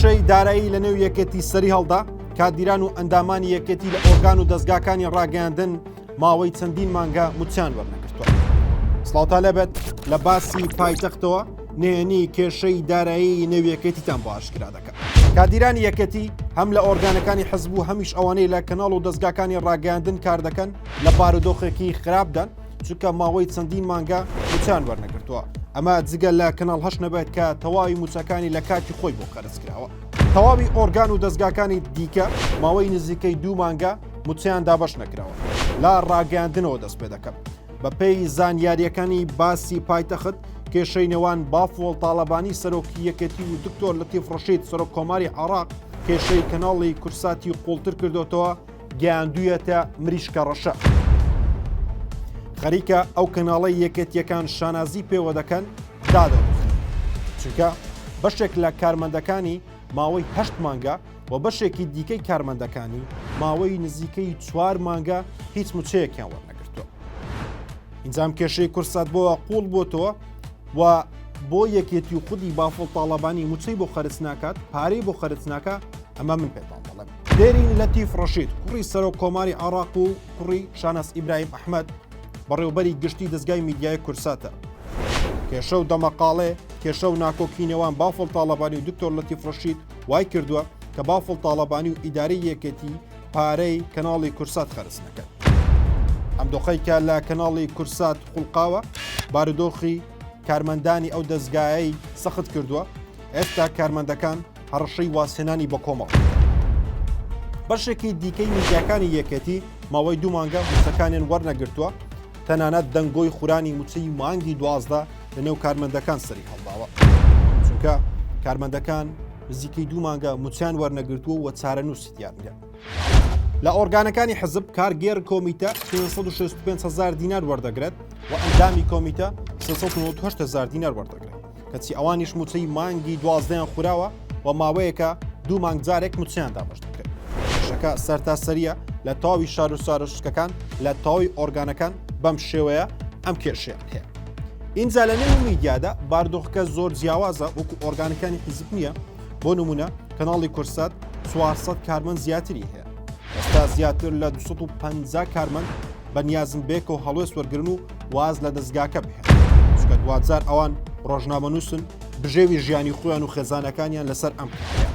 کێشەی دارایی لە نێو یەکێتی سەری هەڵدا کادیران و ئەندامانی یەکێتی لە ئۆرگان و دەستگاکانی ڕاگەاندن ماوەی چەندین مانگە موچیان وەرنەگرتووە. سڵاوتا لەبێت لە باسی پایتەختەوە نێنی کێشەی دارایی نێو یەکێتیتان بۆ ئاشکرا دەکات. کادیرانی یەکێتی هەم لە ئۆرگانەکانی حەزب و هەمیش ئەوانەی لە کەناڵ و دەستگاکانی ڕاگەاندن کار دەکەن لە بارودۆخێکی خراپدان چونکە ماوەی چەندین مانگە موچیان وەرنەگرتووە. ئەمە جگە لە کەناڵ هەش نەبێت کە تەواوی موچەکانی لە کاتی خۆی بۆ قەرزکراوە. تەواوی ئۆرگان و دەستگاکانی دیکە ماوەی نزیکەی 2 مانگە موچیان دابەش نەکراوە. لا ڕاگەاندنەوە دەست پێ دەکەم. بە پێی زانیاریەکانی باسی پایتەخت کێشەی نێوان بافۆڵ تاڵەبانی سەرۆکی یەکێتی و دکتۆر لەتیف ڕەشید سەرۆک کۆماری عێراق کێشەی کەناڵی کورساتی قوڵتر کردوتەوە گەیاندوویەتە مریشکە ڕەشە. خەریکە ئەو کەناڵی یەکێتیەکان شانازی پێوە دەکەن دادەوێت چونکە بەشێک لە کارمەندەکانی ماوەی 8 مانگە و بەشێکی دیکەی کارمەندەکانی ماوەی نزیکەی 4 مانگە هیچ موچەیەکیان وەرنەگرتووە. ئینجام کێشەی کورسات بۆ قوڵ بۆتەوە و بۆ یەکێتی و خودی بافڵ تاڵەبانی موچەی بۆ خەرج ناکات پارەی بۆ خەرج ناکە ئەمە من پێتان دەڵێم. دێرین لەتیف ڕەشید کوڕی سەرۆک کۆماری عێراق و کوڕی شانەس ئیبراهیم ئەحمەد بەڕێوەبەری گشتی دەستگای میدیای کورساتە. کێشە و دەمەقاڵێ کێشە و ناکۆکینەوان بافڵ تاڵەبانی و دکتۆر لەتیف ڕەشید وای کردووە کە بافڵ تاڵەبانی و ئیدارەی یەکێتی پارەی کەناڵی کورسات خەرج نەکەن. ئەم دۆخەی کە لە کەناڵی کورسات خوڵقاوە بارودۆخی کارمەندانی ئەو دەستگایەی سەخت کردووە. ئێستا کارمەندەکان هەڕەشەی واسێنانی بە کۆمەڵ. بەشێکی دیکەی میدیاکانی یەکێتی ماوەی 2 مانگە موچەکانیان وەرنەگرتووە تەنانەت دەنگۆی خورانی موچەی مانگی 12 لە نێو کارمەندەکان سەری هەڵداوە چونکە کارمەندەکان نزیکەی 2 مانگە موچیان وەرنەگرتووە و چارەنووسیان لێ. لە ئۆرگانەکانی حزب کارگێر کۆمیتە 565,000 دینار وەردەگرێت و ئەندامی کۆمیتە 398,000 دینار وەردەگرێت کەچی ئەوانیش موچەی مانگی 12یان خوراوە و ماوەیەکە 2 مانگ جارێک موچیان دابەش دەکرێت. کێشەکە سەرتاسەریە لە تاوی شار و سارۆچکەکان لە تاوی ئۆرگانەکان بەم شێوەیە ئەم کێشەیان هەیە. ئینجا لە نێو میدیادا باردۆخەکە زۆر جیاوازە وەکو ئۆرگانەکانی حیزب نییە. بۆ نمونە کەناڵی کورسات 400 کارمەند زیاتری هەیە. ئێستا زیاتر لە 250 کارمەند بەنیازم بێک و هەڵوێست وەرگرن و واز لە دەستگاکە بهێن چونکە دوجار ئەوان ڕۆژنامە نووسن بژێوی ژیانی خۆیان و خێزانەکانیان لەسەر ئەم هەیە.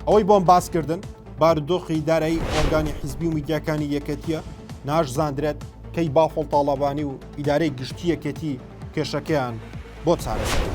ئەوەی بۆم باسکردن باردۆخی دارایی ئۆرگانی حیزبی و میدیاکانی یەکێتیە ناشزاندرێت کەی بافڵ تاڵەبانی و ئیدارەی گشتی یەکێتی کێشەکەیان بۆ چارەسەر.